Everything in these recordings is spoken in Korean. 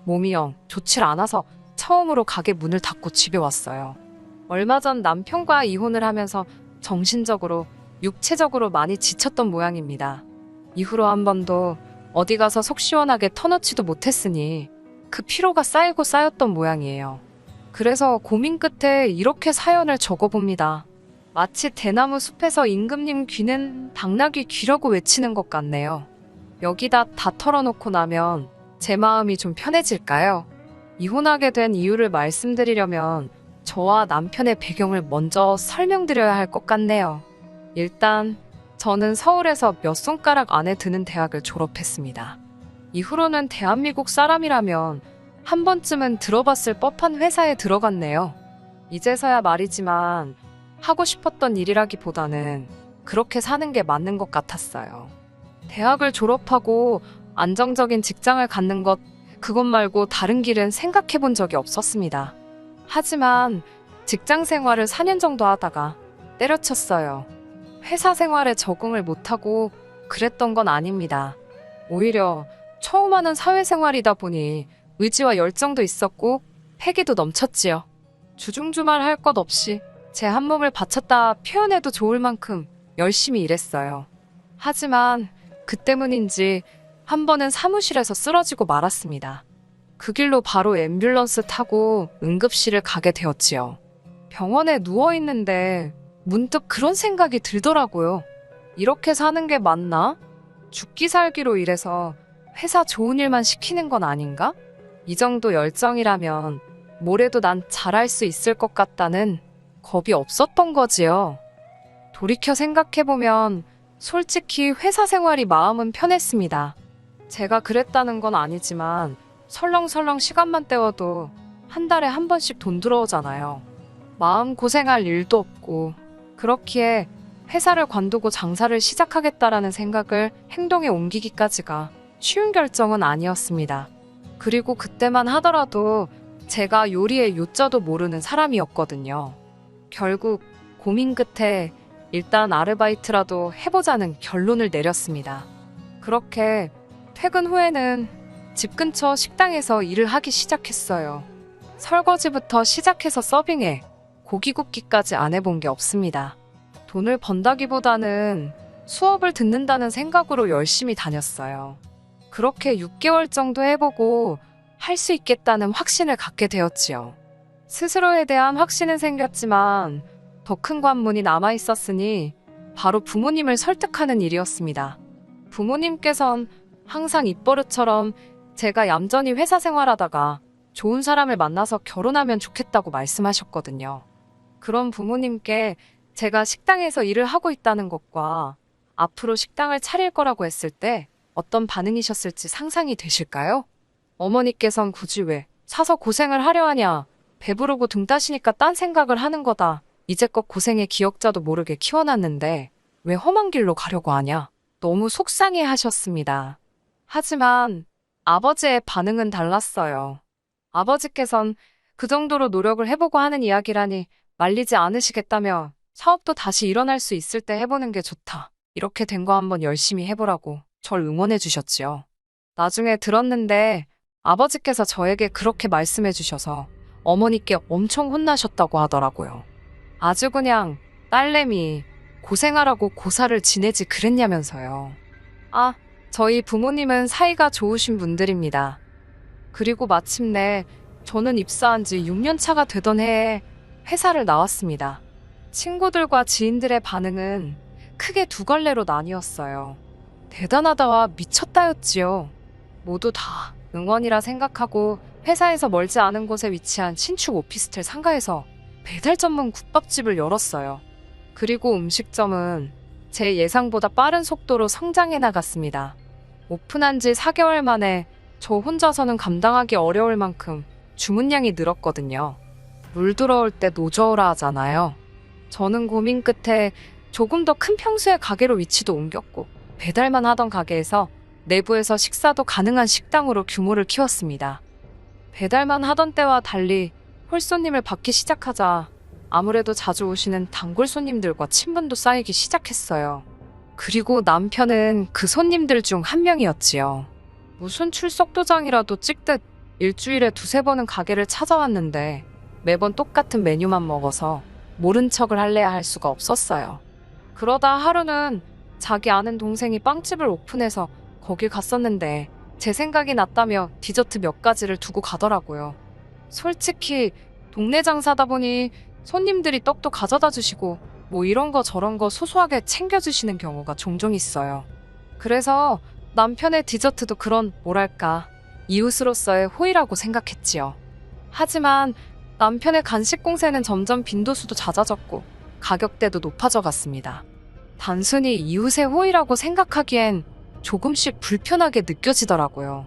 몸이 영 좋질 않아서 처음으로 가게 문을 닫고 집에 왔어요. 얼마 전 남편과 이혼을 하면서 정신적으로, 육체적으로 많이 지쳤던 모양입니다. 이후로 한 번도 어디 가서 속 시원하게 터놓지도 못했으니 그 피로가 쌓이고 쌓였던 모양이에요. 그래서 고민 끝에 이렇게 사연을 적어봅니다. 마치 대나무 숲에서 임금님 귀는 당나귀 귀라고 외치는 것 같네요. 여기다 다 털어놓고 나면 제 마음이 좀 편해질까요? 이혼하게 된 이유를 말씀드리려면 저와 남편의 배경을 먼저 설명드려야 할 것 같네요. 일단 저는 서울에서 몇 손가락 안에 드는 대학을 졸업했습니다. 이후로는 대한민국 사람이라면 한 번쯤은 들어봤을 법한 회사에 들어갔네요. 이제서야 말이지만 하고 싶었던 일이라기보다는 그렇게 사는 게 맞는 것 같았어요. 대학을 졸업하고 안정적인 직장을 갖는 것, 그것 말고 다른 길은 생각해 본 적이 없었습니다. 하지만 직장 생활을 4년 정도 하다가 때려쳤어요. 회사 생활에 적응을 못하고 그랬던 건 아닙니다. 오히려 처음 하는 사회생활이다 보니 의지와 열정도 있었고 패기도 넘쳤지요. 주중주말 할 것 없이 제 한 몸을 바쳤다 표현해도 좋을 만큼 열심히 일했어요. 하지만 그 때문인지 한 번은 사무실에서 쓰러지고 말았습니다. 그 길로 바로 앰뷸런스 타고 응급실을 가게 되었지요. 병원에 누워있는데 문득 그런 생각이 들더라고요. 이렇게 사는 게 맞나? 죽기 살기로 일해서 회사 좋은 일만 시키는 건 아닌가? 이 정도 열정이라면 뭐래도 난 잘할 수 있을 것 같다는 겁이 없었던 거지요. 돌이켜 생각해보면 솔직히 회사 생활이 마음은 편했습니다. 제가 그랬다는 건 아니지만 설렁설렁 시간만 때워도 한 달에 한 번씩 돈 들어오잖아요. 마음 고생할 일도 없고 그렇기에 회사를 관두고 장사를 시작하겠다라는 생각을 행동에 옮기기까지가 쉬운 결정은 아니었습니다. 그리고 그때만 하더라도 제가 요리의 요자도 모르는 사람이었거든요. 결국 고민 끝에 일단 아르바이트라도 해보자는 결론을 내렸습니다. 그렇게 퇴근 후에는 집 근처 식당에서 일을 하기 시작했어요. 설거지부터 시작해서 서빙에 고기 굽기까지 안 해본 게 없습니다. 돈을 번다기보다는 수업을 듣는다는 생각으로 열심히 다녔어요. 그렇게 6개월 정도 해보고 할 수 있겠다는 확신을 갖게 되었지요. 스스로에 대한 확신은 생겼지만 더 큰 관문이 남아있었으니 바로 부모님을 설득하는 일이었습니다. 부모님께선 항상 입버릇처럼 제가 얌전히 회사 생활하다가 좋은 사람을 만나서 결혼하면 좋겠다고 말씀하셨거든요. 그런 부모님께 제가 식당에서 일을 하고 있다는 것과 앞으로 식당을 차릴 거라고 했을 때 어떤 반응이셨을지 상상이 되실까요? 어머니께선 굳이 왜 사서 고생을 하려 하냐, 배부르고 등 따시니까 딴 생각을 하는 거다. 이제껏 고생의 기억자도 모르게 키워놨는데 왜 험한 길로 가려고 하냐. 너무 속상해 하셨습니다. 하지만 아버지의 반응은 달랐어요. 아버지께선 그 정도로 노력을 해보고 하는 이야기라니 말리지 않으시겠다며 사업도 다시 일어날 수 있을 때 해보는 게 좋다. 이렇게 된 거 한번 열심히 해보라고 절 응원해 주셨지요. 나중에 들었는데 아버지께서 저에게 그렇게 말씀해 주셔서 어머니께 엄청 혼나셨다고 하더라고요. 아주 그냥 딸내미 고생하라고 고사를 지내지 그랬냐면서요. 아, 저희 부모님은 사이가 좋으신 분들입니다. 그리고 마침내 저는 입사한 지 6년 차가 되던 해에 회사를 나왔습니다. 친구들과 지인들의 반응은 크게 두 갈래로 나뉘었어요. 대단하다와 미쳤다였지요. 모두 다 응원이라 생각하고 회사에서 멀지 않은 곳에 위치한 신축 오피스텔 상가에서 배달 전문 국밥집을 열었어요. 그리고 음식점은 제 예상보다 빠른 속도로 성장해 나갔습니다. 오픈한 지 4개월 만에 저 혼자서는 감당하기 어려울 만큼 주문량이 늘었거든요. 물 들어올 때 노저우라 하잖아요. 저는 고민 끝에 조금 더 큰 평수의 가게로 위치도 옮겼고 배달만 하던 가게에서 내부에서 식사도 가능한 식당으로 규모를 키웠습니다. 배달만 하던 때와 달리 홀손님을 받기 시작하자 아무래도 자주 오시는 단골 손님들과 친분도 쌓이기 시작했어요. 그리고 남편은 그 손님들 중 한 명이었지요. 무슨 출석 도장이라도 찍듯 일주일에 두세 번은 가게를 찾아왔는데 매번 똑같은 메뉴만 먹어서 모른 척을 할래야 할 수가 없었어요. 그러다 하루는 자기 아는 동생이 빵집을 오픈해서 거길 갔었는데 제 생각이 났다며 디저트 몇 가지를 두고 가더라고요. 솔직히 동네 장사다 보니 손님들이 떡도 가져다 주시고 뭐 이런 거 저런 거 소소하게 챙겨주시는 경우가 종종 있어요. 그래서 남편의 디저트도 그런 뭐랄까 이웃으로서의 호의라고 생각했지요. 하지만 남편의 간식 공세는 점점 빈도수도 잦아졌고 가격대도 높아져 갔습니다. 단순히 이웃의 호의라고 생각하기엔 조금씩 불편하게 느껴지더라고요.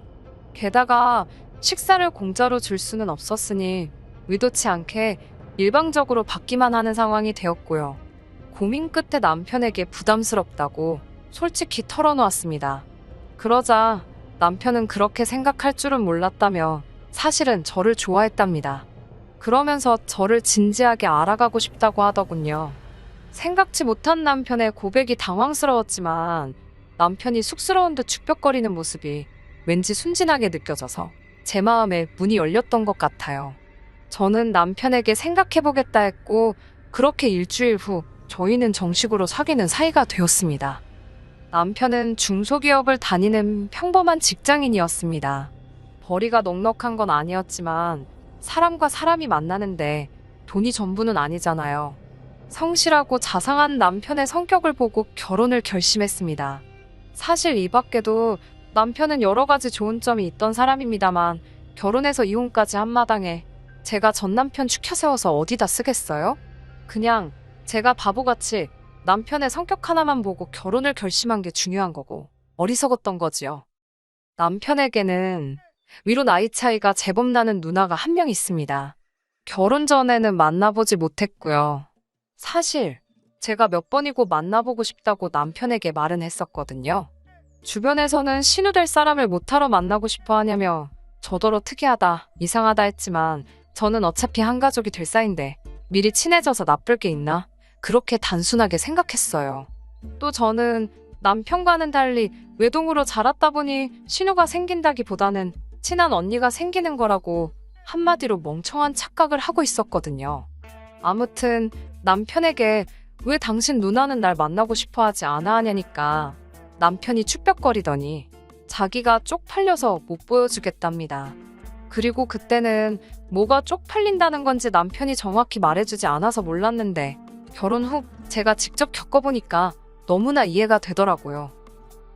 게다가 식사를 공짜로 줄 수는 없었으니 의도치 않게 일방적으로 받기만 하는 상황이 되었고요. 고민 끝에 남편에게 부담스럽다고 솔직히 털어놓았습니다. 그러자 남편은 그렇게 생각할 줄은 몰랐다며 사실은 저를 좋아했답니다. 그러면서 저를 진지하게 알아가고 싶다고 하더군요. 생각지 못한 남편의 고백이 당황스러웠지만 남편이 쑥스러운 듯 죽벽거리는 모습이 왠지 순진하게 느껴져서 제 마음에 문이 열렸던 것 같아요. 저는 남편에게 생각해보겠다 했고 그렇게 일주일 후 저희는 정식으로 사귀는 사이가 되었습니다. 남편은 중소기업을 다니는 평범한 직장인이었습니다. 벌이가 넉넉한 건 아니었지만 사람과 사람이 만나는데 돈이 전부는 아니잖아요. 성실하고 자상한 남편의 성격을 보고 결혼을 결심했습니다. 사실 이 밖에도 남편은 여러 가지 좋은 점이 있던 사람입니다만 결혼해서 이혼까지 한 마당에 제가 전 남편 추켜 세워서 어디다 쓰겠어요? 그냥 제가 바보같이 남편의 성격 하나만 보고 결혼을 결심한 게 중요한 거고 어리석었던 거지요. 남편에게는 위로 나이 차이가 제법 나는 누나가 한 명 있습니다. 결혼 전에는 만나보지 못했고요. 사실 제가 몇 번이고 만나보고 싶다고 남편에게 말은 했었거든요. 주변에서는 신우될 사람을 못하러 만나고 싶어 하냐며 저더러 특이하다, 이상하다 했지만 저는 어차피 한 가족이 될 사이인데 미리 친해져서 나쁠 게 있나? 그렇게 단순하게 생각했어요. 또 저는 남편과는 달리 외동으로 자랐다 보니 신우가 생긴다기보다는 친한 언니가 생기는 거라고 한마디로 멍청한 착각을 하고 있었거든요. 아무튼 남편에게 왜 당신 누나는 날 만나고 싶어 하지 않아 하냐니까 남편이 축벽거리더니 자기가 쪽팔려서 못 보여주겠답니다. 그리고 그때는 뭐가 쪽팔린다는 건지 남편이 정확히 말해주지 않아서 몰랐는데 결혼 후 제가 직접 겪어보니까 너무나 이해가 되더라고요.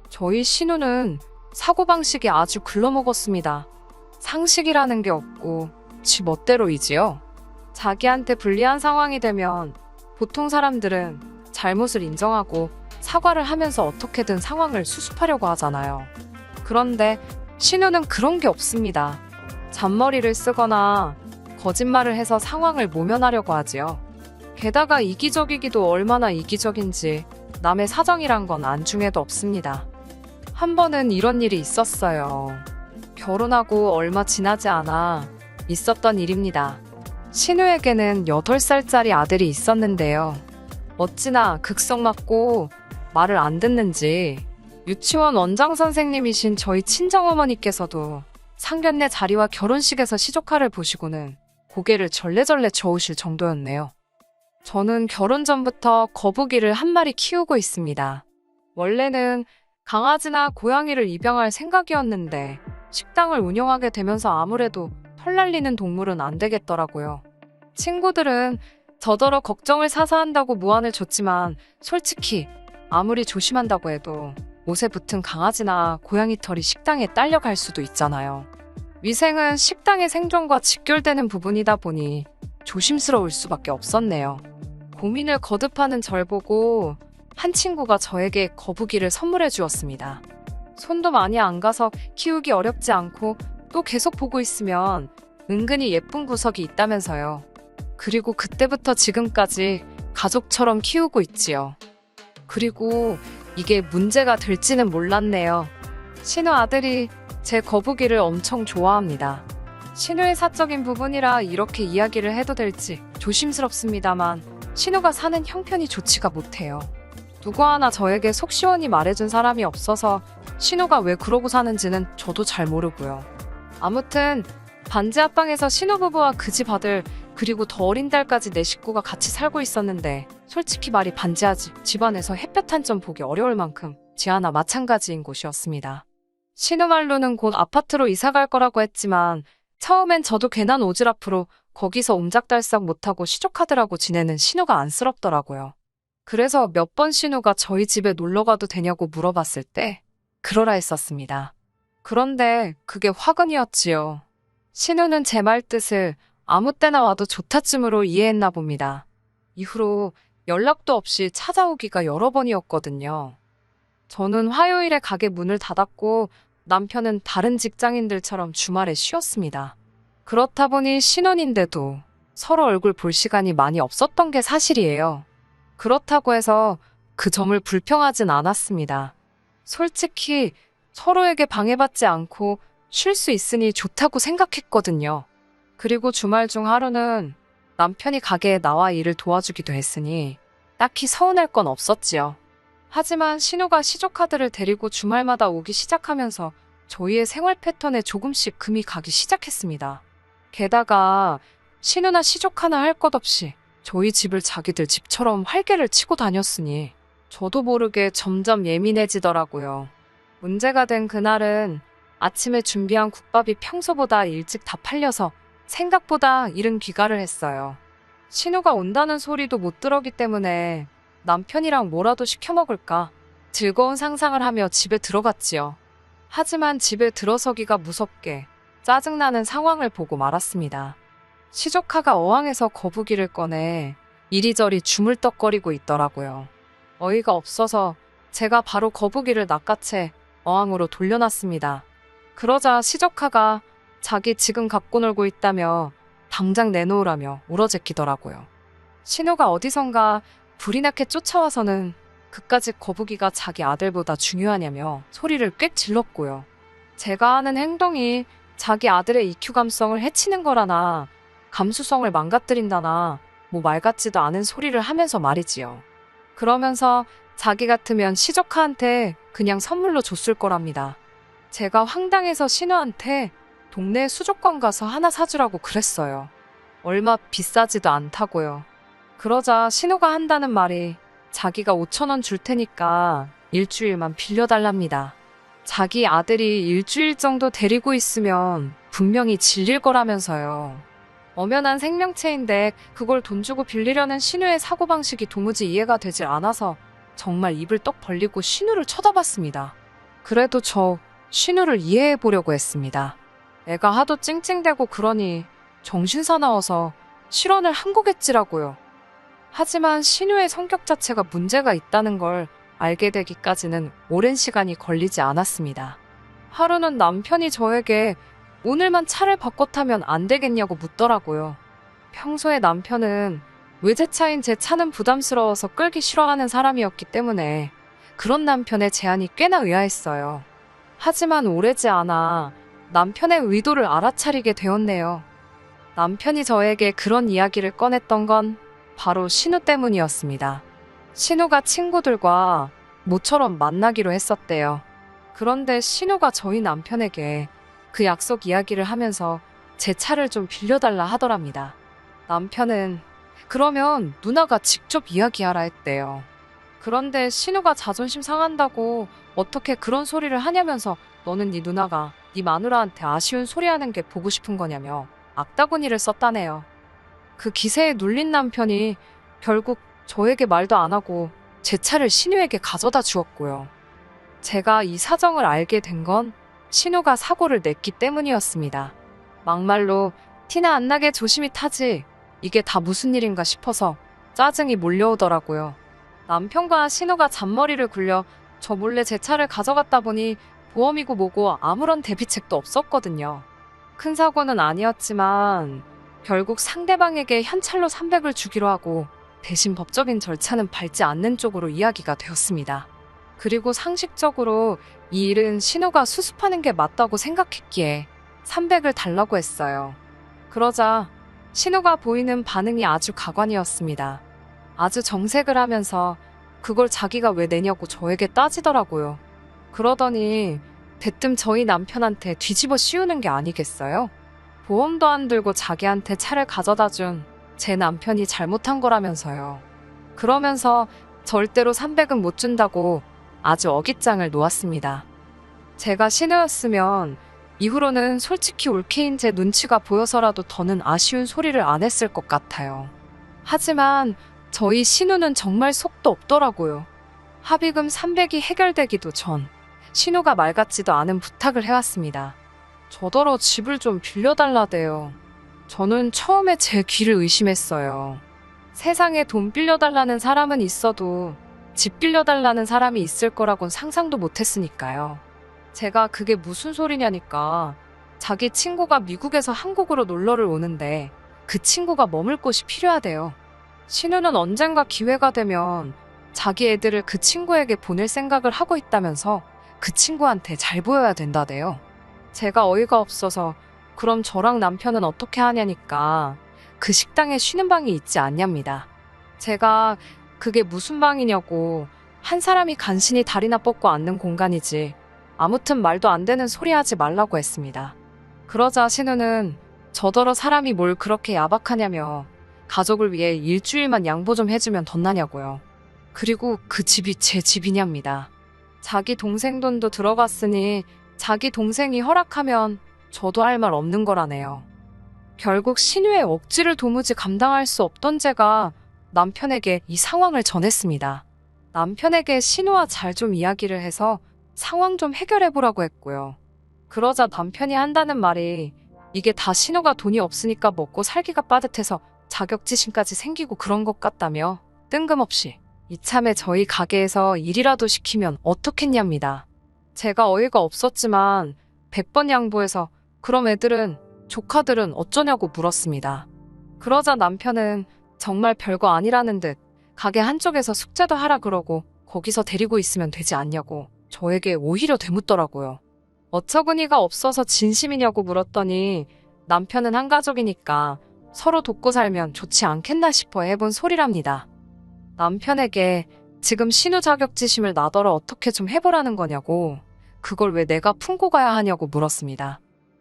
저희 신우는 사고방식이 아주 글러먹었습니다. 상식이라는 게 없고 지 멋대로이지요. 자기한테 불리한 상황이 되면 보통 사람들은 잘못을 인정하고 사과를 하면서 어떻게든 상황을 수습하려고 하잖아요. 그런데 신우는 그런 게 없습니다. 잔머리를 쓰거나 거짓말을 해서 상황을 모면하려고 하지요. 게다가 이기적이기도 얼마나 이기적인지 남의 사정이란 건 안중에도 없습니다. 한 번은 이런 일이 있었어요. 결혼하고 얼마 지나지 않아 있었던 일입니다. 신우에게는 8살짜리 아들이 있었는데요. 어찌나 극성 맞고 말을 안 듣는지 유치원 원장 선생님이신 저희 친정어머니께서도 상견례 자리와 결혼식에서 시조카를 보시고는 고개를 절레절레 저으실 정도였네요. 저는 결혼 전부터 거북이를 한 마리 키우고 있습니다. 원래는 강아지나 고양이를 입양할 생각이었는데 식당을 운영하게 되면서 아무래도 털 날리는 동물은 안 되겠더라고요. 친구들은 저더러 걱정을 사서 한다고 무안을 줬지만 솔직히 아무리 조심한다고 해도 옷에 붙은 강아지나 고양이 털이 식당에 딸려갈 수도 있잖아요. 위생은 식당의 생존과 직결되는 부분이다 보니 조심스러울 수밖에 없었네요. 고민을 거듭하는 절 보고 한 친구가 저에게 거북이를 선물해 주었습니다. 손도 많이 안 가서 키우기 어렵지 않고 또 계속 보고 있으면 은근히 예쁜 구석이 있다면서요. 그리고 그때부터 지금까지 가족처럼 키우고 있지요. 그리고 이게 문제가 될지는 몰랐네요. 신우 아들이 제 거북이를 엄청 좋아합니다. 신우의 사적인 부분이라 이렇게 이야기를 해도 될지 조심스럽습니다만 신우가 사는 형편이 좋지가 못해요. 누구 하나 저에게 속 시원히 말해준 사람이 없어서 신우가 왜 그러고 사는지는 저도 잘 모르고요. 아무튼 반지 합방에서 신우부부와 그 집 아들 그리고 더 어린 딸까지 내 식구가 같이 살고 있었는데 솔직히 말이 반지하지 집안에서 햇볕 한 점 보기 어려울 만큼 지하나 마찬가지인 곳이었습니다. 신우 말로는 곧 아파트로 이사갈 거라고 했지만 처음엔 저도 괜한 오지랖으로 거기서 옴짝달싹 못하고 시족하더라고 지내는 신우가 안쓰럽더라고요. 그래서 몇 번 신우가 저희 집에 놀러가도 되냐고 물어봤을 때 그러라 했었습니다. 그런데 그게 화근이었지요. 신우는 제 말 뜻을 아무 때나 와도 좋다쯤으로 이해했나 봅니다. 이후로 연락도 없이 찾아오기가 여러 번이었거든요. 저는 화요일에 가게 문을 닫았고 남편은 다른 직장인들처럼 주말에 쉬었습니다. 그렇다 보니 신혼인데도 서로 얼굴 볼 시간이 많이 없었던 게 사실이에요. 그렇다고 해서 그 점을 불평하진 않았습니다. 솔직히 서로에게 방해받지 않고 쉴 수 있으니 좋다고 생각했거든요. 그리고 주말 중 하루는 남편이 가게에 나와 일을 도와주기도 했으니 딱히 서운할 건 없었지요. 하지만 신우가 시조카드를 데리고 주말마다 오기 시작하면서 저희의 생활 패턴에 조금씩 금이 가기 시작했습니다. 게다가 신우나 시조카나 할 것 없이 저희 집을 자기들 집처럼 활개를 치고 다녔으니 저도 모르게 점점 예민해지더라고요. 문제가 된 그날은 아침에 준비한 국밥이 평소보다 일찍 다 팔려서 생각보다 이른 귀가를 했어요. 신우가 온다는 소리도 못 들었기 때문에 남편이랑 뭐라도 시켜 먹을까 즐거운 상상을 하며 집에 들어갔지요. 하지만 집에 들어서기가 무섭게 짜증나는 상황을 보고 말았습니다. 시조카가 어항에서 거북이를 꺼내 이리저리 주물떡거리고 있더라고요. 어이가 없어서 제가 바로 거북이를 낚아채 어항으로 돌려놨습니다. 그러자 시조카가 자기 지금 갖고 놀고 있다며 당장 내놓으라며 울어제끼더라고요. 신우가 어디선가 불이 나게 쫓아와서는 그까짓 거북이가 자기 아들보다 중요하냐며 소리를 꽤 질렀고요. 제가 하는 행동이 자기 아들의 EQ 감성을 해치는 거라나 감수성을 망가뜨린다나 뭐 말 같지도 않은 소리를 하면서 말이지요. 그러면서 자기 같으면 시조카한테 그냥 선물로 줬을 거랍니다. 제가 황당해서 신우한테 동네 수족관 가서 하나 사주라고 그랬어요. 얼마 비싸지도 않다고요. 그러자 신우가 한다는 말이 자기가 5,000원 줄 테니까 일주일만 빌려달랍니다. 자기 아들이 일주일 정도 데리고 있으면 분명히 질릴 거라면서요. 엄연한 생명체인데 그걸 돈 주고 빌리려는 신우의 사고방식이 도무지 이해가 되질 않아서 정말 입을 떡 벌리고 신우를 쳐다봤습니다. 그래도 저 신우를 이해해 보려고 했습니다. 애가 하도 찡찡대고 그러니 정신사나워서 실언을 한 거겠지라고요. 하지만 신우의 성격 자체가 문제가 있다는 걸 알게 되기까지는 오랜 시간이 걸리지 않았습니다. 하루는 남편이 저에게 오늘만 차를 바꿔 타면 안 되겠냐고 묻더라고요. 평소에 남편은 외제차인 제 차는 부담스러워서 끌기 싫어하는 사람이었기 때문에 그런 남편의 제안이 꽤나 의아했어요. 하지만 오래지 않아 남편의 의도를 알아차리게 되었네요. 남편이 저에게 그런 이야기를 꺼냈던 건 바로 신우 때문이었습니다. 신우가 친구들과 모처럼 만나기로 했었대요. 그런데 신우가 저희 남편에게 그 약속 이야기를 하면서 제 차를 좀 빌려달라 하더랍니다. 남편은 그러면 누나가 직접 이야기하라 했대요. 그런데 신우가 자존심 상한다고 어떻게 그런 소리를 하냐면서 너는 네 누나가 네 마누라한테 아쉬운 소리 하는 게 보고 싶은 거냐며 악다구니를 썼다네요. 그 기세에 눌린 남편이 결국 저에게 말도 안 하고 제 차를 신우에게 가져다 주었고요. 제가 이 사정을 알게 된 건 신우가 사고를 냈기 때문이었습니다. 막말로 티나 안 나게 조심히 타지 이게 다 무슨 일인가 싶어서 짜증이 몰려오더라고요. 남편과 신우가 잔머리를 굴려 저 몰래 제 차를 가져갔다 보니 보험이고 뭐고 아무런 대비책도 없었거든요. 큰 사고는 아니었지만 결국 상대방에게 현찰로 300을 주기로 하고 대신 법적인 절차는 밟지 않는 쪽으로 이야기가 되었습니다. 그리고 상식적으로 이 일은 신우가 수습하는 게 맞다고 생각했기에 300을 달라고 했어요. 그러자 신우가 보이는 반응이 아주 가관이었습니다. 아주 정색을 하면서 그걸 자기가 왜 내냐고 저에게 따지더라고요. 그러더니 대뜸 저희 남편한테 뒤집어 씌우는 게 아니겠어요? 보험도 안 들고 자기한테 차를 가져다 준 제 남편이 잘못한 거라면서요. 그러면서 절대로 300은 못 준다고 아주 어깃장을 놓았습니다. 제가 신우였으면 이후로는 솔직히 올케인 제 눈치가 보여서라도 더는 아쉬운 소리를 안 했을 것 같아요. 하지만 저희 신우는 정말 속도 없더라고요. 합의금 300이 해결되기도 전 신우가 말 같지도 않은 부탁을 해왔습니다. 저더러 집을 좀 빌려달라대요. 저는 처음에 제 귀를 의심했어요. 세상에 돈 빌려달라는 사람은 있어도 집 빌려달라는 사람이 있을 거라곤 상상도 못했으니까요. 제가 그게 무슨 소리냐니까 자기 친구가 미국에서 한국으로 놀러를 오는데 그 친구가 머물 곳이 필요하대요. 신우는 언젠가 기회가 되면 자기 애들을 그 친구에게 보낼 생각을 하고 있다면서 그 친구한테 잘 보여야 된다대요. 제가 어이가 없어서 그럼 저랑 남편은 어떻게 하냐니까 그 식당에 쉬는 방이 있지 않냐입니다. 제가 그게 무슨 방이냐고 한 사람이 간신히 다리나 뻗고 앉는 공간이지 아무튼 말도 안 되는 소리 하지 말라고 했습니다. 그러자 신우는 저더러 사람이 뭘 그렇게 야박하냐며 가족을 위해 일주일만 양보 좀 해주면 덧나냐고요. 그리고 그 집이 제 집이냐입니다. 자기 동생 돈도 들어갔으니 자기 동생이 허락하면 저도 할 말 없는 거라네요. 결국 신우의 억지를 도무지 감당할 수 없던 제가 남편에게 이 상황을 전했습니다. 남편에게 신우와 잘 좀 이야기를 해서 상황 좀 해결해보라고 했고요. 그러자 남편이 한다는 말이 이게 다 신우가 돈이 없으니까 먹고 살기가 빠듯해서 자격지심까지 생기고 그런 것 같다며 뜬금없이 이참에 저희 가게에서 일이라도 시키면 어떻겠냐입니다. 제가 어이가 없었지만 100번 양보해서 그럼 애들은 조카들은 어쩌냐고 물었습니다. 그러자 남편은 정말 별거 아니라는 듯 가게 한쪽에서 숙제도 하라 그러고 거기서 데리고 있으면 되지 않냐고 저에게 오히려 되묻더라고요. 어처구니가 없어서 진심이냐고 물었더니 남편은 한 가족이니까 서로 돕고 살면 좋지 않겠나 싶어 해본 소리랍니다. 남편에게 지금 신우 자격지심을 나더러 어떻게 좀 해보라는 거냐고 그걸 왜 내가 품고 가야 하냐고 물었습니다.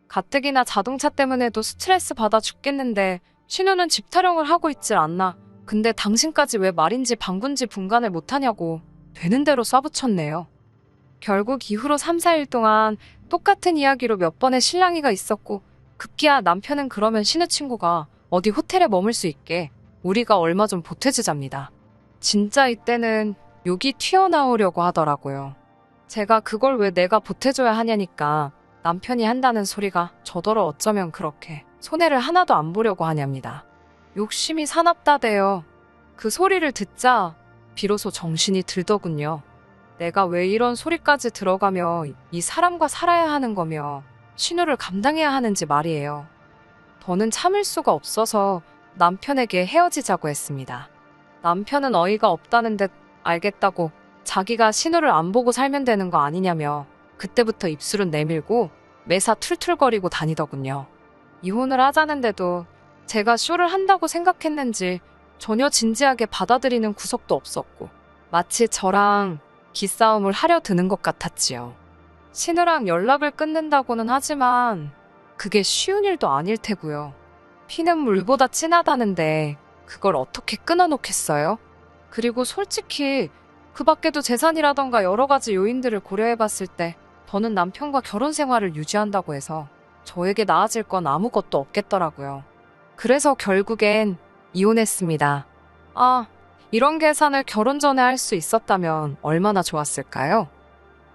가뜩이나 자동차 때문에도 스트레스 받아 죽겠는데 신우는 집 타령을 하고 있질 않나. 근데 당신까지 왜 말인지 방군지 분간을 못하냐고 되는 대로 쏴붙였네요. 결국 이후로 3, 4일 동안 똑같은 이야기로 몇 번의 실랑이가 있었고 급기야 남편은 그러면 신우 친구가 어디 호텔에 머물 수 있게 우리가 얼마 좀 보태주잡니다. 진짜 이때는 욕이 튀어나오려고 하더라고요. 제가 그걸 왜 내가 보태줘야 하냐니까 남편이 한다는 소리가 저더러 어쩌면 그렇게 손해를 하나도 안 보려고 하냐입니다. 욕심이 사납다대요. 그 소리를 듣자 비로소 정신이 들더군요. 내가 왜 이런 소리까지 들어가며 이 사람과 살아야 하는 거며 신우를 감당해야 하는지 말이에요. 더는 참을 수가 없어서 남편에게 헤어지자고 했습니다. 남편은 어이가 없다는 듯 알겠다고 자기가 신우를 안 보고 살면 되는 거 아니냐며 그때부터 입술은 내밀고 매사 툴툴거리고 다니더군요. 이혼을 하자는데도 제가 쇼를 한다고 생각했는지 전혀 진지하게 받아들이는 구석도 없었고 마치 저랑 기싸움을 하려 드는 것 같았지요. 신우랑 연락을 끊는다고는 하지만 그게 쉬운 일도 아닐 테고요. 피는 물보다 진하다는데 그걸 어떻게 끊어놓겠어요? 그리고 솔직히 그 밖에도 재산이라던가 여러 가지 요인들을 고려해봤을 때 저는 남편과 결혼 생활을 유지한다고 해서 저에게 나아질 건 아무것도 없겠더라고요. 그래서 결국엔 이혼했습니다. 아, 이런 계산을 결혼 전에 할 수 있었다면 얼마나 좋았을까요?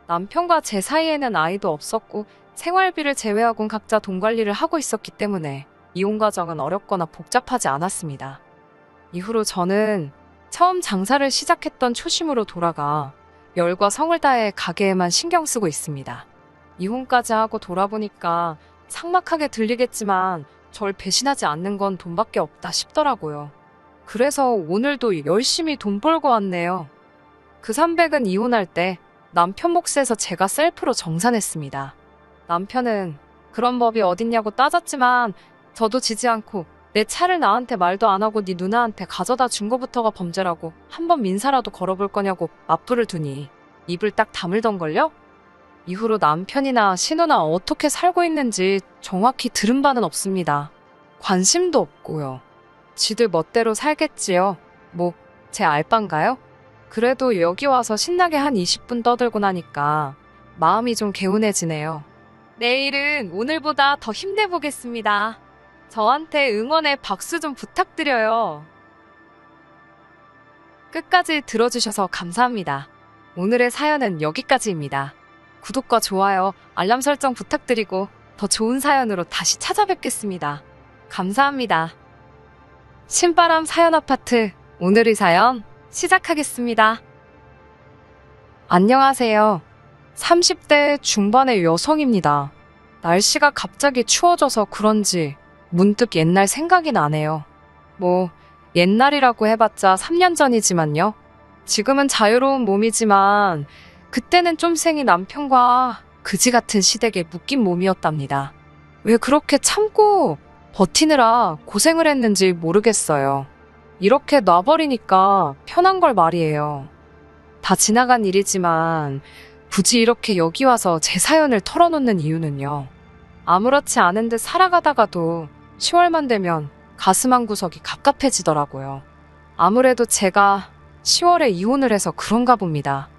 남편과 제 사이에는 아이도 없었고 생활비를 제외하곤 각자 돈 관리를 하고 있었기 때문에 이혼 과정은 어렵거나 복잡하지 않았습니다. 이후로 저는 처음 장사를 시작했던 초심으로 돌아가 열과 성을 다해 가게에만 신경 쓰고 있습니다. 이혼까지 하고 돌아보니까 삭막하게 들리겠지만 절 배신하지 않는 건 돈밖에 없다 싶더라고요. 그래서 오늘도 열심히 돈 벌고 왔네요. 그 300은 이혼할 때 남편 몫에서 제가 셀프로 정산했습니다. 남편은 그런 법이 어딨냐고 따졌지만 저도 지지 않고 내 차를 나한테 말도 안 하고 네 누나한테 가져다 준 거부터가 범죄라고 한번 민사라도 걸어볼 거냐고 맞불을 두니 입을 딱 다물던걸요? 이후로 남편이나 신우나 어떻게 살고 있는지 정확히 들은 바는 없습니다. 관심도 없고요. 지들 멋대로 살겠지요. 뭐 제 알바인가요? 그래도 여기 와서 신나게 한 20분 떠들고 나니까 마음이 좀 개운해지네요. 내일은 오늘보다 더 힘내보겠습니다. 저한테 응원의 박수 좀 부탁드려요. 끝까지 들어주셔서 감사합니다. 오늘의 사연은 여기까지입니다. 구독과 좋아요, 알람 설정 부탁드리고 더 좋은 사연으로 다시 찾아뵙겠습니다. 감사합니다. 신바람 사연 아파트 오늘의 사연 시작하겠습니다. 안녕하세요. 30대 중반의 여성입니다. 날씨가 갑자기 추워져서 그런지 문득 옛날 생각이 나네요. 뭐 옛날이라고 해봤자 3년 전이지만요. 지금은 자유로운 몸이지만 그때는 쫌생이 남편과 그지 같은 시댁에 묶인 몸이었답니다. 왜 그렇게 참고 버티느라 고생을 했는지 모르겠어요. 이렇게 놔버리니까 편한 걸 말이에요. 다 지나간 일이지만 굳이 이렇게 여기 와서 제 사연을 털어놓는 이유는요. 아무렇지 않은 듯 살아가다가도 10월만 되면 가슴 한 구석이 갑갑해지더라고요. 아무래도 제가 10월에 이혼을 해서 그런가 봅니다.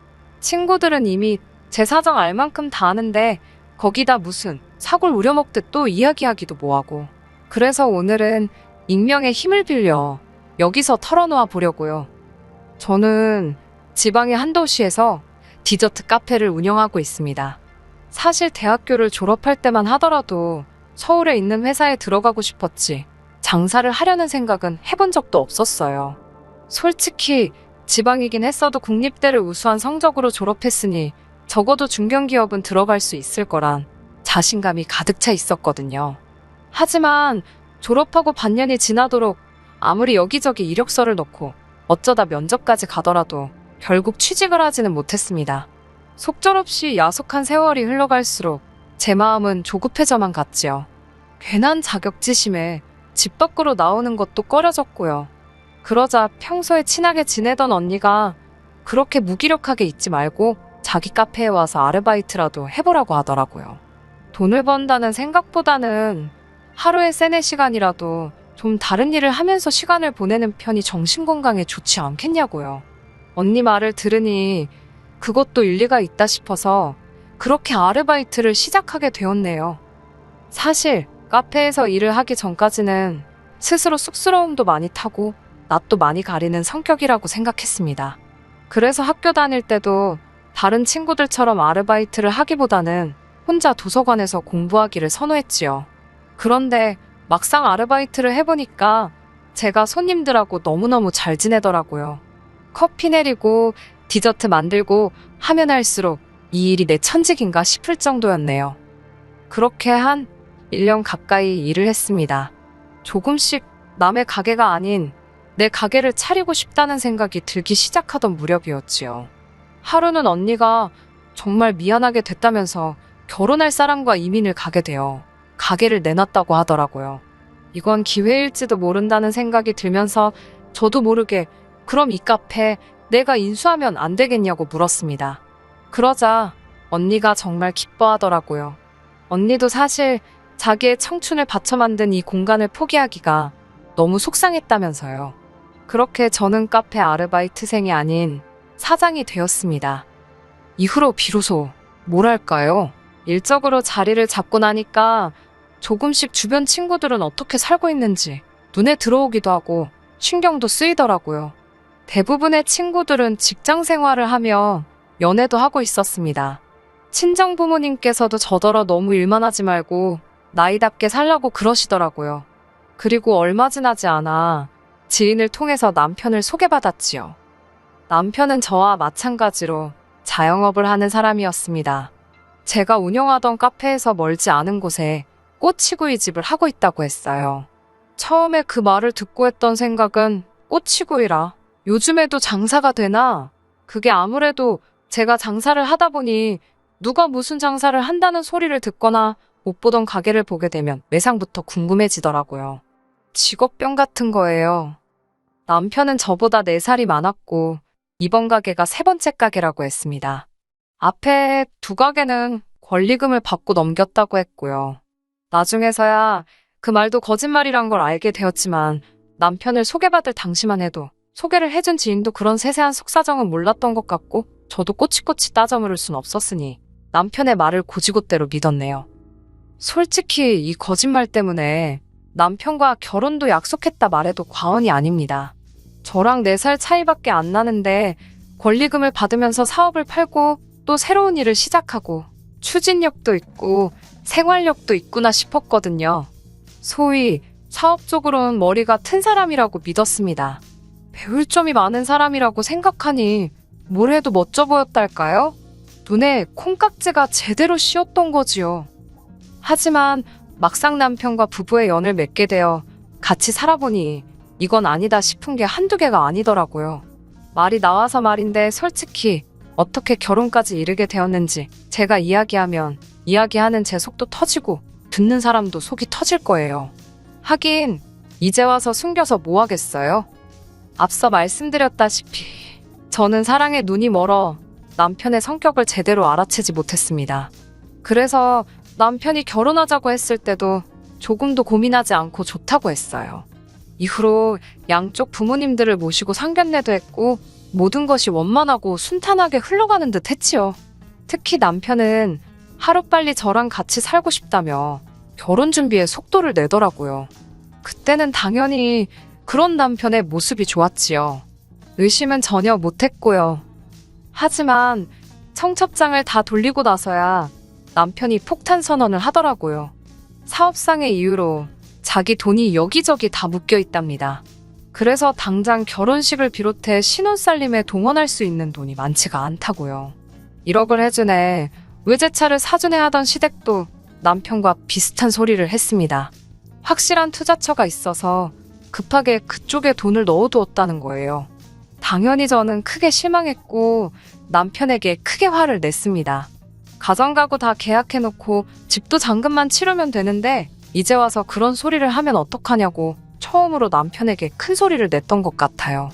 친구들은 이미 제 사정 알 만큼 다 아는데 거기다 무슨 사골 우려먹듯 또 이야기하기도 뭐하고. 그래서 오늘은 익명의 힘을 빌려 여기서 털어놓아 보려고요. 저는 지방의 한 도시에서 디저트 카페를 운영하고 있습니다. 사실 대학교를 졸업할 때만 하더라도 서울에 있는 회사에 들어가고 싶었지 장사를 하려는 생각은 해본 적도 없었어요. 솔직히 지방이긴 했어도 국립대를 우수한 성적으로 졸업했으니 적어도 중견기업은 들어갈 수 있을 거란 자신감이 가득 차 있었거든요. 하지만 졸업하고 반년이 지나도록 아무리 여기저기 이력서를 넣고 어쩌다 면접까지 가더라도 결국 취직을 하지는 못했습니다. 속절없이 야속한 세월이 흘러갈수록 제 마음은 조급해져만 갔지요. 괜한 자격지심에 집 밖으로 나오는 것도 꺼려졌고요. 그러자 평소에 친하게 지내던 언니가 그렇게 무기력하게 있지 말고 자기 카페에 와서 아르바이트라도 해보라고 하더라고요. 돈을 번다는 생각보다는 하루에 3-4시간이라도 좀 다른 일을 하면서 시간을 보내는 편이 정신건강에 좋지 않겠냐고요. 언니 말을 들으니 그것도 일리가 있다 싶어서 그렇게 아르바이트를 시작하게 되었네요. 사실 카페에서 일을 하기 전까지는 스스로 쑥스러움도 많이 타고 낯도 많이 가리는 성격이라고 생각했습니다. 그래서 학교 다닐 때도 다른 친구들처럼 아르바이트를 하기보다는 혼자 도서관에서 공부하기를 선호했지요. 그런데 막상 아르바이트를 해보니까 제가 손님들하고 너무너무 잘 지내더라고요. 커피 내리고 디저트 만들고 하면 할수록 이 일이 내 천직인가 싶을 정도였네요. 그렇게 한 1년 가까이 일을 했습니다. 조금씩 남의 가게가 아닌 내 가게를 차리고 싶다는 생각이 들기 시작하던 무렵이었지요. 하루는 언니가 정말 미안하게 됐다면서 결혼할 사람과 이민을 가게 되어 가게를 내놨다고 하더라고요. 이건 기회일지도 모른다는 생각이 들면서 저도 모르게 그럼 이 카페 내가 인수하면 안 되겠냐고 물었습니다. 그러자 언니가 정말 기뻐하더라고요. 언니도 사실 자기의 청춘을 바쳐 만든 이 공간을 포기하기가 너무 속상했다면서요. 그렇게 저는 카페 아르바이트생이 아닌 사장이 되었습니다. 이후로 비로소 뭐랄까요? 일적으로 자리를 잡고 나니까 조금씩 주변 친구들은 어떻게 살고 있는지 눈에 들어오기도 하고 신경도 쓰이더라고요. 대부분의 친구들은 직장 생활을 하며 연애도 하고 있었습니다. 친정 부모님께서도 저더러 너무 일만 하지 말고 나이답게 살라고 그러시더라고요. 그리고 얼마 지나지 않아 지인을 통해서 남편을 소개받았지요. 남편은 저와 마찬가지로 자영업을 하는 사람이었습니다. 제가 운영하던 카페에서 멀지 않은 곳에 꼬치구이집을 하고 있다고 했어요. 처음에 그 말을 듣고 했던 생각은 꼬치구이라 요즘에도 장사가 되나? 그게 아무래도 제가 장사를 하다 보니 누가 무슨 장사를 한다는 소리를 듣거나 못 보던 가게를 보게 되면 매상부터 궁금해지더라고요. 직업병 같은 거예요. 남편은 저보다 4살이 많았고 이번 가게가 3번째 가게라고 했습니다. 앞에 2가게는 권리금을 받고 넘겼다고 했고요. 나중에서야 그 말도 거짓말이란 걸 알게 되었지만 남편을 소개받을 당시만 해도 소개를 해준 지인도 그런 세세한 속사정은 몰랐던 것 같고 저도 꼬치꼬치 따져 물을 순 없었으니 남편의 말을 고지고대로 믿었네요. 솔직히 이 거짓말 때문에 남편과 결혼도 약속했다 말해도 과언이 아닙니다. 저랑 4살 차이밖에 안 나는데 권리금을 받으면서 사업을 팔고 또 새로운 일을 시작하고 추진력도 있고 생활력도 있구나 싶었거든요. 소위 사업적으로는 머리가 튼 사람이라고 믿었습니다. 배울 점이 많은 사람이라고 생각하니 뭘 해도 멋져 보였달까요? 눈에 콩깍지가 제대로 씌었던 거지요. 하지만 막상 남편과 부부의 연을 맺게 되어 같이 살아보니 이건 아니다 싶은 게 한두 개가 아니더라고요. 말이 나와서 말인데 솔직히 어떻게 결혼까지 이르게 되었는지 제가 이야기하면 이야기하는 제 속도 터지고 듣는 사람도 속이 터질 거예요. 하긴 이제 와서 숨겨서 뭐 하겠어요? 앞서 말씀드렸다시피 저는 사랑에 눈이 멀어 남편의 성격을 제대로 알아채지 못했습니다. 그래서 남편이 결혼하자고 했을 때도 조금도 고민하지 않고 좋다고 했어요. 이후로 양쪽 부모님들을 모시고 상견례도 했고 모든 것이 원만하고 순탄하게 흘러가는 듯 했지요. 특히 남편은 하루빨리 저랑 같이 살고 싶다며 결혼 준비에 속도를 내더라고요. 그때는 당연히 그런 남편의 모습이 좋았지요. 의심은 전혀 못했고요. 하지만 청첩장을 다 돌리고 나서야 남편이 폭탄 선언을 하더라고요. 사업상의 이유로 자기 돈이 여기저기 다 묶여 있답니다. 그래서 당장 결혼식을 비롯해 신혼살림에 동원할 수 있는 돈이 많지가 않다고요. 1억을 해주네, 외제차를 사주네 하던 시댁도 남편과 비슷한 소리를 했습니다. 확실한 투자처가 있어서 급하게 그쪽에 돈을 넣어두었다는 거예요. 당연히 저는 크게 실망했고 남편에게 크게 화를 냈습니다. 가정가구 다 계약해놓고 집도 잔금만 치르면 되는데 이제 와서 그런 소리를 하면 어떡하냐고 처음으로 남편에게 큰 소리를 냈던 것 같아요.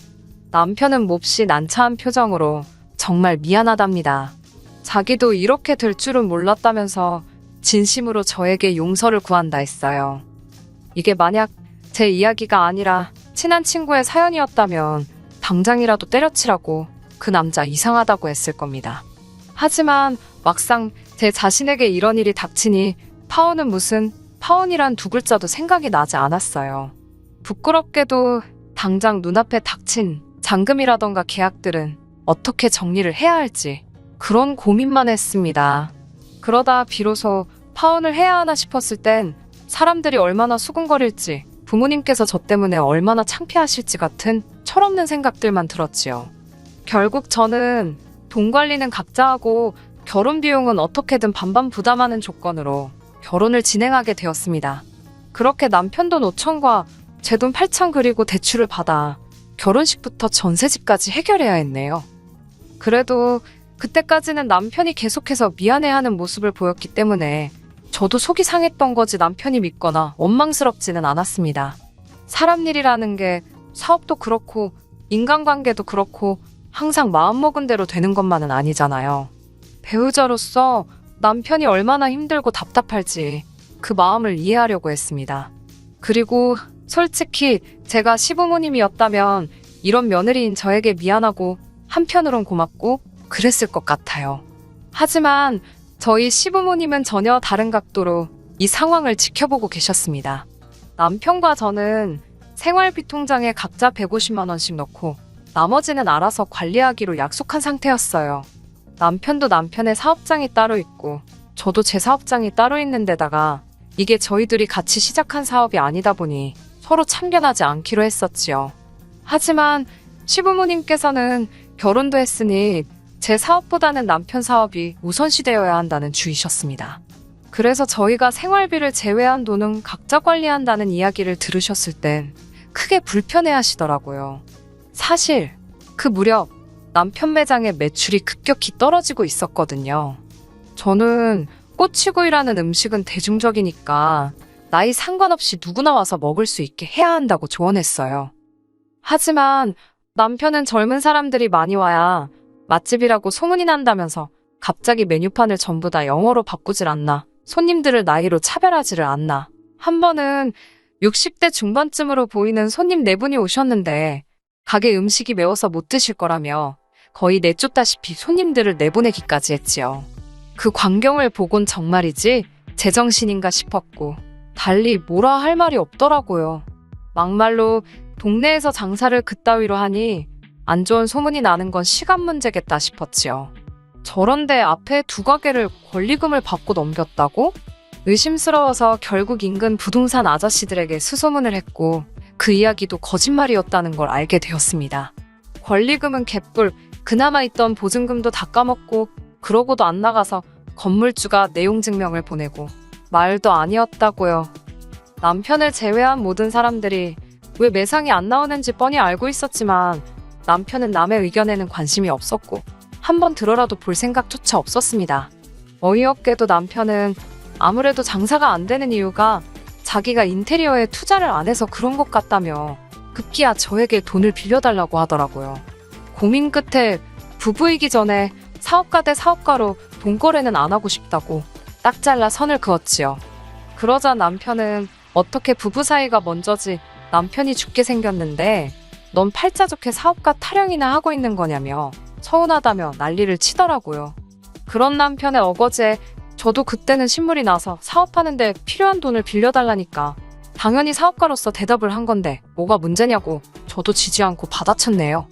남편은 몹시 난처한 표정으로 정말 미안하답니다. 자기도 이렇게 될 줄은 몰랐다면서 진심으로 저에게 용서를 구한다 했어요. 이게 만약 제 이야기가 아니라 친한 친구의 사연이었다면 당장이라도 때려치라고 그 남자 이상하다고 했을 겁니다. 하지만 막상 제 자신에게 이런 일이 닥치니 파혼은 무슨, 파혼이란 2글자도 생각이 나지 않았어요. 부끄럽게도 당장 눈앞에 닥친 잔금이라던가 계약들은 어떻게 정리를 해야 할지 그런 고민만 했습니다. 그러다 비로소 파혼을 해야 하나 싶었을 땐 사람들이 얼마나 수군거릴지, 부모님께서 저 때문에 얼마나 창피하실지 같은 철없는 생각들만 들었지요. 결국 저는 돈 관리는 각자 하고 결혼 비용은 어떻게든 반반 부담하는 조건으로 결혼을 진행하게 되었습니다. 그렇게 남편 돈 5천과 제 돈 8천 그리고 대출을 받아 결혼식부터 전세집까지 해결해야 했네요. 그래도 그때까지는 남편이 계속해서 미안해하는 모습을 보였기 때문에 저도 속이 상했던 거지 남편이 믿거나 원망스럽지는 않았습니다. 사람 일이라는 게 사업도 그렇고 인간관계도 그렇고 항상 마음먹은 대로 되는 것만은 아니잖아요. 배우자로서 남편이 얼마나 힘들고 답답할지 그 마음을 이해하려고 했습니다. 그리고 솔직히 제가 시부모님이었다면 이런 며느리인 저에게 미안하고 한편으론 고맙고 그랬을 것 같아요. 하지만 저희 시부모님은 전혀 다른 각도로 이 상황을 지켜보고 계셨습니다. 남편과 저는 생활비 통장에 각자 150만 원씩 넣고 나머지는 알아서 관리하기로 약속한 상태였어요. 남편도 남편의 사업장이 따로 있고 저도 제 사업장이 따로 있는 데다가 이게 저희들이 같이 시작한 사업이 아니다 보니 서로 참견하지 않기로 했었지요. 하지만 시부모님께서는 결혼도 했으니 제 사업보다는 남편 사업이 우선시되어야 한다는 주의셨습니다. 그래서 저희가 생활비를 제외한 돈은 각자 관리한다는 이야기를 들으셨을 땐 크게 불편해하시더라고요. 사실 그 무렵 남편 매장의 매출이 급격히 떨어지고 있었거든요. 저는 꼬치구이라는 음식은 대중적이니까 나이 상관없이 누구나 와서 먹을 수 있게 해야 한다고 조언했어요. 하지만 남편은 젊은 사람들이 많이 와야 맛집이라고 소문이 난다면서 갑자기 메뉴판을 전부 다 영어로 바꾸질 않나, 손님들을 나이로 차별하지를 않나. 한 번은 60대 중반쯤으로 보이는 손님 4분이 오셨는데 가게 음식이 매워서 못 드실 거라며 거의 내쫓다시피 손님들을 내보내기까지 했지요. 그 광경을 보곤 정말이지 제정신인가 싶었고 달리 뭐라 할 말이 없더라고요. 막말로 동네에서 장사를 그따위로 하니 안 좋은 소문이 나는 건 시간 문제겠다 싶었지요. 저런데 앞에 2가게를 권리금을 받고 넘겼다고? 의심스러워서 결국 인근 부동산 아저씨들에게 수소문을 했고 그 이야기도 거짓말이었다는 걸 알게 되었습니다. 권리금은 개뿔, 그나마 있던 보증금도 다 까먹고 그러고도 안 나가서 건물주가 내용 증명을 보내고 말도 아니었다고요. 남편을 제외한 모든 사람들이 왜 매상이 안 나오는지 뻔히 알고 있었지만 남편은 남의 의견에는 관심이 없었고 한번 들어라도 볼 생각조차 없었습니다. 어이없게도 남편은 아무래도 장사가 안 되는 이유가 자기가 인테리어에 투자를 안 해서 그런 것 같다며 급기야 저에게 돈을 빌려달라고 하더라고요. 고민 끝에 부부이기 전에 사업가 대 사업가로 돈거래는 안 하고 싶다고 딱 잘라 선을 그었지요. 그러자 남편은 어떻게 부부 사이가 먼저지 남편이 죽게 생겼는데 넌 팔자 좋게 사업가 타령이나 하고 있는 거냐며 서운하다며 난리를 치더라고요. 그런 남편의 어거지에 저도 그때는 신물이 나서 사업하는데 필요한 돈을 빌려달라니까 당연히 사업가로서 대답을 한 건데 뭐가 문제냐고 저도 지지 않고 받아쳤네요.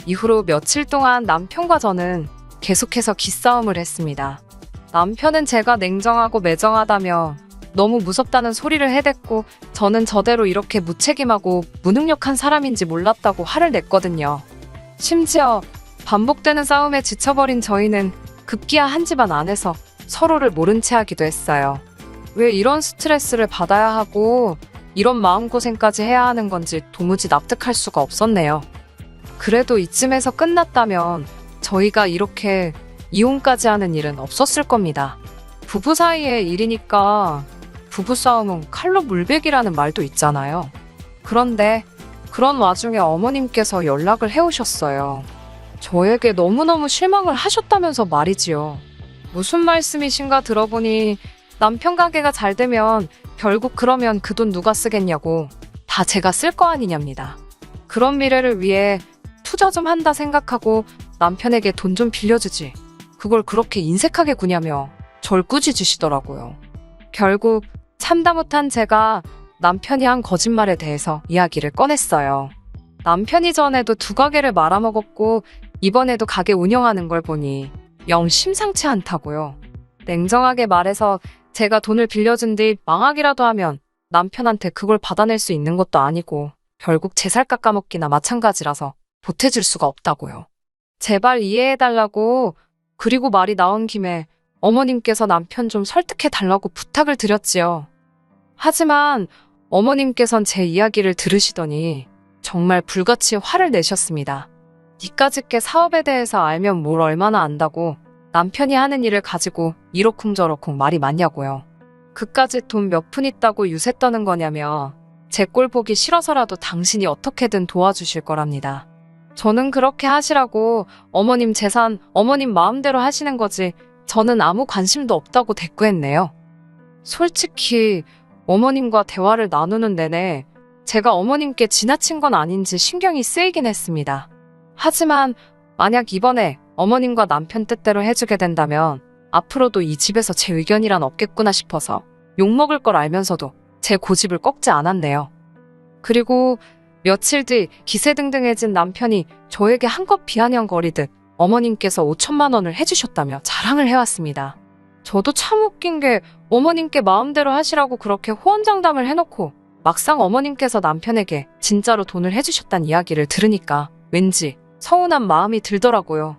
이후로 며칠 동안 남편과 저는 계속해서 기싸움을 했습니다. 남편은 제가 냉정하고 매정하다며 너무 무섭다는 소리를 해댔고 저는 저대로 이렇게 무책임하고 무능력한 사람인지 몰랐다고 화를 냈거든요. 심지어 반복되는 싸움에 지쳐버린 저희는 급기야 한 집안 안에서 서로를 모른 채 하기도 했어요. 왜 이런 스트레스를 받아야 하고 이런 마음고생까지 해야 하는 건지 도무지 납득할 수가 없었네요. 그래도 이쯤에서 끝났다면 저희가 이렇게 이혼까지 하는 일은 없었을 겁니다. 부부 사이의 일이니까 부부싸움은 칼로 물베기라는 말도 있잖아요. 그런데 그런 와중에 어머님께서 연락을 해오셨어요. 저에게 너무너무 실망을 하셨다면서 말이지요. 무슨 말씀이신가 들어보니 남편 가게가 잘 되면 결국 그러면 그 돈 누가 쓰겠냐고 다 제가 쓸 거 아니냐입니다. 그런 미래를 위해 투자 좀 한다 생각하고 남편에게 돈 좀 빌려주지. 그걸 그렇게 인색하게 구냐며 절 꾸짖으시더라고요. 결국 참다 못한 제가 남편이 한 거짓말에 대해서 이야기를 꺼냈어요. 남편이 전에도 2가게를 말아먹었고 이번에도 가게 운영하는 걸 보니 영 심상치 않다고요. 냉정하게 말해서 제가 돈을 빌려준 뒤 망하기라도 하면 남편한테 그걸 받아낼 수 있는 것도 아니고 결국 제 살 깎아먹기나 마찬가지라서 보태줄 수가 없다고요. 제발 이해해달라고, 그리고 말이 나온 김에 어머님께서 남편 좀 설득해달라고 부탁을 드렸지요. 하지만 어머님께선 제 이야기를 들으시더니 정말 불같이 화를 내셨습니다. 니까짓게 사업에 대해서 알면 뭘 얼마나 안다고 남편이 하는 일을 가지고 이러쿵저러쿵 말이 많냐고요. 그까짓 돈 몇 푼 있다고 유세 떠는 거냐며 제 꼴 보기 싫어서라도 당신이 어떻게든 도와주실 거랍니다. 저는 그렇게 하시라고 어머님 재산 어머님 마음대로 하시는 거지 저는 아무 관심도 없다고 대꾸했네요. 솔직히 어머님과 대화를 나누는 내내 제가 어머님께 지나친 건 아닌지 신경이 쓰이긴 했습니다. 하지만 만약 이번에 어머님과 남편 뜻대로 해주게 된다면 앞으로도 이 집에서 제 의견이란 없겠구나 싶어서 욕먹을 걸 알면서도 제 고집을 꺾지 않았네요. 그리고 며칠 뒤 기세등등해진 남편이 저에게 한껏 비아냥거리듯 어머님께서 5천만 원을 해주셨다며 자랑을 해왔습니다. 저도 참 웃긴 게 어머님께 마음대로 하시라고 그렇게 호언장담을 해놓고 막상 어머님께서 남편에게 진짜로 돈을 해주셨다는 이야기를 들으니까 왠지 서운한 마음이 들더라고요.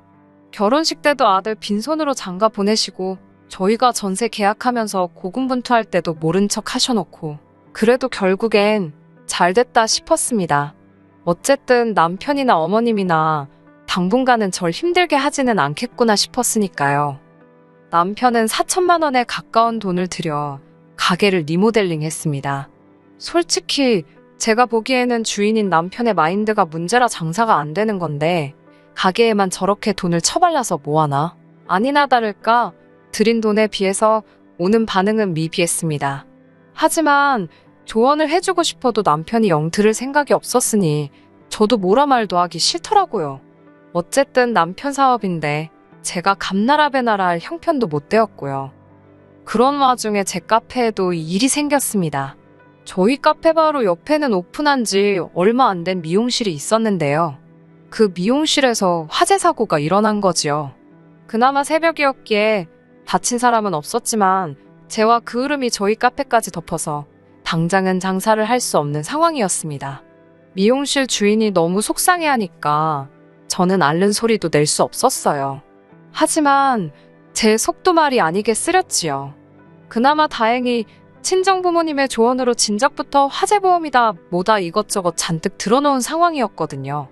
결혼식 때도 아들 빈손으로 장가 보내시고 저희가 전세 계약하면서 고군분투할 때도 모른 척 하셔놓고 그래도 결국엔 잘됐다 싶었습니다. 어쨌든 남편이나 어머님이나 당분간은 절 힘들게 하지는 않겠구나 싶었으니까요. 남편은 4천만 원에 가까운 돈을 들여 가게를 리모델링 했습니다. 솔직히 제가 보기에는 주인인 남편의 마인드가 문제라 장사가 안 되는 건데 가게에만 저렇게 돈을 처발라서 뭐하나? 아니나 다를까 들인 돈에 비해서 오는 반응은 미비했습니다. 하지만 조언을 해주고 싶어도 남편이 영 들을 생각이 없었으니 저도 뭐라 말도 하기 싫더라고요. 어쨌든 남편 사업인데 제가 감나라배나라 할 형편도 못 되었고요. 그런 와중에 제 카페에도 일이 생겼습니다. 저희 카페 바로 옆에는 오픈한 지 얼마 안 된 미용실이 있었는데요. 그 미용실에서 화재 사고가 일어난 거지요. 그나마 새벽이었기에 다친 사람은 없었지만 재와 그 흐름이 저희 카페까지 덮어서 당장은 장사를 할 수 없는 상황이었습니다. 미용실 주인이 너무 속상해하니까 저는 앓는 소리도 낼 수 없었어요. 하지만 제 속도 말이 아니게 쓰렸지요. 그나마 다행히 친정부모님의 조언으로 진작부터 화재보험이다 뭐다 이것저것 잔뜩 들어놓은 상황이었거든요.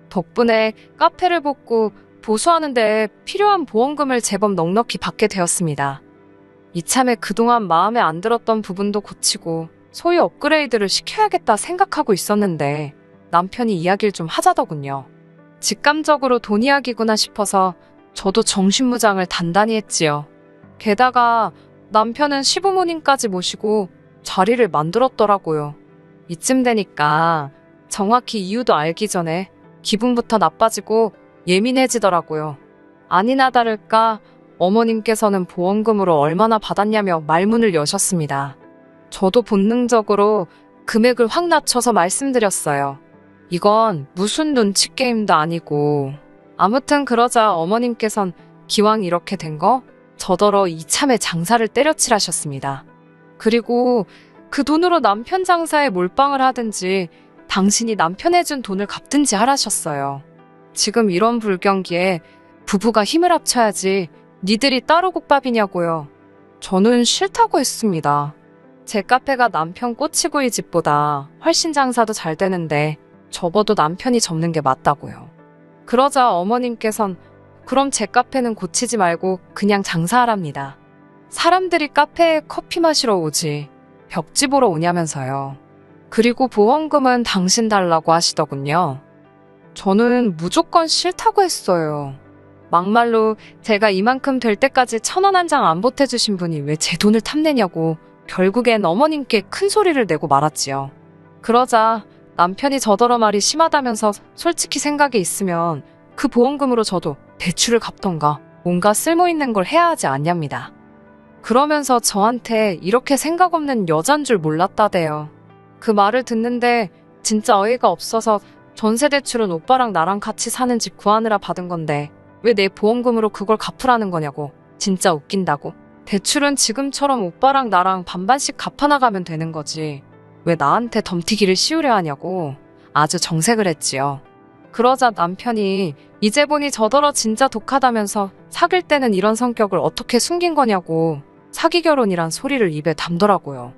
덕분에 카페를 복구, 보수하는 데 필요한 보험금을 제법 넉넉히 받게 되었습니다. 이참에 그동안 마음에 안 들었던 부분도 고치고 소위 업그레이드를 시켜야겠다 생각하고 있었는데 남편이 이야기를 좀 하자더군요. 직감적으로 돈 이야기구나 싶어서 저도 정신무장을 단단히 했지요. 게다가 남편은 시부모님까지 모시고 자리를 만들었더라고요. 이쯤 되니까 정확히 이유도 알기 전에 기분부터 나빠지고 예민해지더라고요. 아니나 다를까 어머님께서는 보험금으로 얼마나 받았냐며 말문을 여셨습니다. 저도 본능적으로 금액을 확 낮춰서 말씀드렸어요. 이건 무슨 눈치 게임도 아니고. 아무튼 그러자 어머님께선 기왕 이렇게 된 거 저더러 이참에 장사를 때려칠하셨습니다. 그리고 그 돈으로 남편 장사에 몰빵을 하든지 당신이 남편 해준 돈을 갚든지 하라셨어요. 지금 이런 불경기에 부부가 힘을 합쳐야지 니들이 따로 국밥이냐고요. 저는 싫다고 했습니다. 제 카페가 남편 꼬치구이 집보다 훨씬 장사도 잘 되는데 접어도 남편이 접는 게 맞다고요. 그러자 어머님께선 그럼 제 카페는 고치지 말고 그냥 장사하랍니다. 사람들이 카페에 커피 마시러 오지 벽지 보러 오냐면서요. 그리고 보험금은 당신 달라고 하시더군요. 저는 무조건 싫다고 했어요. 막말로 제가 이만큼 될 때까지 1,000원 한 장 안 보태주신 분이 왜 제 돈을 탐내냐고 결국엔 어머님께 큰 소리를 내고 말았지요. 그러자 남편이 저더러 말이 심하다면서 솔직히 생각이 있으면 그 보험금으로 저도 대출을 갚던가 뭔가 쓸모있는 걸 해야 하지 않냐입니다. 그러면서 저한테 이렇게 생각 없는 여잔 줄 몰랐다대요. 그 말을 듣는데 진짜 어이가 없어서 전세 대출은 오빠랑 나랑 같이 사는 집 구하느라 받은 건데 왜 내 보험금으로 그걸 갚으라는 거냐고. 진짜 웃긴다고. 대출은 지금처럼 오빠랑 나랑 반반씩 갚아나가면 되는 거지. 왜 나한테 덤티기를 씌우려 하냐고 아주 정색을 했지요. 그러자 남편이 이제 보니 저더러 진짜 독하다면서 사귈 때는 이런 성격을 어떻게 숨긴 거냐고 사기 결혼이란 소리를 입에 담더라고요.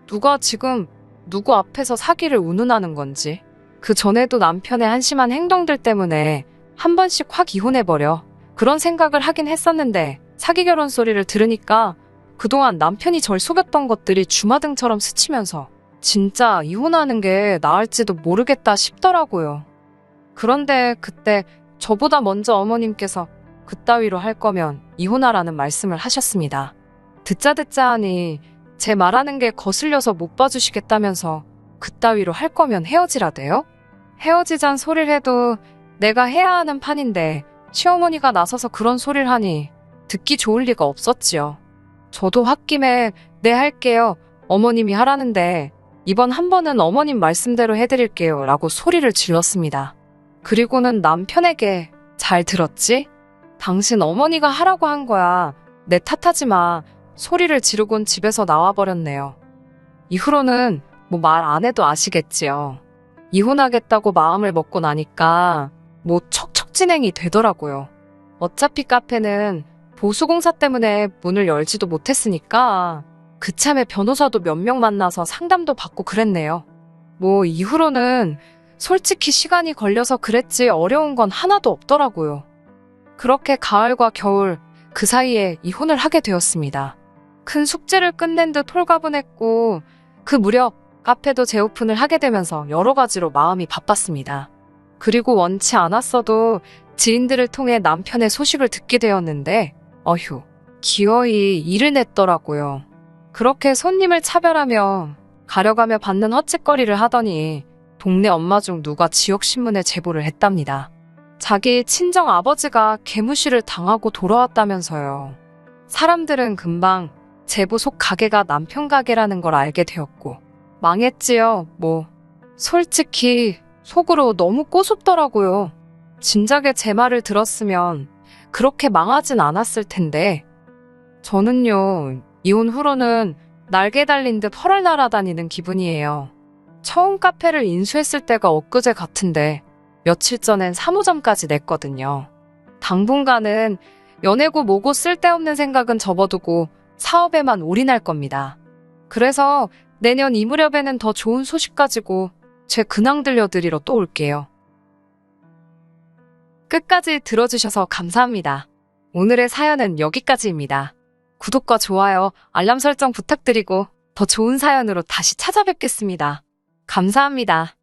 누가 지금 누구 앞에서 사기를 운운하는 건지. 그 전에도 남편의 한심한 행동들 때문에 한 번씩 확 이혼해버려 그런 생각을 하긴 했었는데 사기 결혼 소리를 들으니까 그동안 남편이 절 속였던 것들이 주마등처럼 스치면서 진짜 이혼하는 게 나을지도 모르겠다 싶더라고요. 그런데 그때 저보다 먼저 어머님께서 그따위로 할 거면 이혼하라는 말씀을 하셨습니다. 듣자 하니 제 말하는 게 거슬려서 못 봐주시겠다면서 그따위로 할 거면 헤어지라대요? 헤어지잔 소리를 해도 내가 해야 하는 판인데 시어머니가 나서서 그런 소리를 하니 듣기 좋을 리가 없었지요. 저도 홧김에 네 할게요. 어머님이 하라는데 이번 한 번은 어머님 말씀대로 해드릴게요 라고 소리를 질렀습니다. 그리고는 남편에게 잘 들었지? 당신 어머니가 하라고 한 거야. 내 탓하지 마. 소리를 지르곤 집에서 나와버렸네요. 이후로는 뭐 말 안 해도 아시겠지요. 이혼하겠다고 마음을 먹고 나니까 뭐 척척 진행이 되더라고요. 어차피 카페는 보수공사 때문에 문을 열지도 못했으니까 그참에 변호사도 몇 명 만나서 상담도 받고 그랬네요. 뭐 이후로는 솔직히 시간이 걸려서 그랬지 어려운 건 하나도 없더라고요. 그렇게 가을과 겨울 그 사이에 이혼을 하게 되었습니다. 큰 숙제를 끝낸 듯 홀가분했고 그 무렵 카페도 재오픈을 하게 되면서 여러 가지로 마음이 바빴습니다. 그리고 원치 않았어도 지인들을 통해 남편의 소식을 듣게 되었는데 어휴, 기어이 일을 냈더라고요. 그렇게 손님을 차별하며 가려가며 받는 헛짓거리를 하더니 동네 엄마 중 누가 지역신문에 제보를 했답니다. 자기 친정 아버지가 개무시를 당하고 돌아왔다면서요. 사람들은 금방 제보 속 가게가 남편 가게라는 걸 알게 되었고 망했지요, 뭐. 솔직히 속으로 너무 꼬숩더라고요. 진작에 제 말을 들었으면 그렇게 망하진 않았을 텐데. 저는요, 이혼 후로는 날개 달린 듯 펄을 날아다니는 기분이에요. 처음 카페를 인수했을 때가 엊그제 같은데 며칠 전엔 사무점까지 냈거든요. 당분간은 연애고 뭐고 쓸데없는 생각은 접어두고 사업에만 올인할 겁니다. 그래서 내년 이 무렵에는 더 좋은 소식 가지고 제 근황 들려드리러 또 올게요. 끝까지 들어주셔서 감사합니다. 오늘의 사연은 여기까지입니다. 구독과 좋아요, 알람 설정 부탁드리고 더 좋은 사연으로 다시 찾아뵙겠습니다. 감사합니다.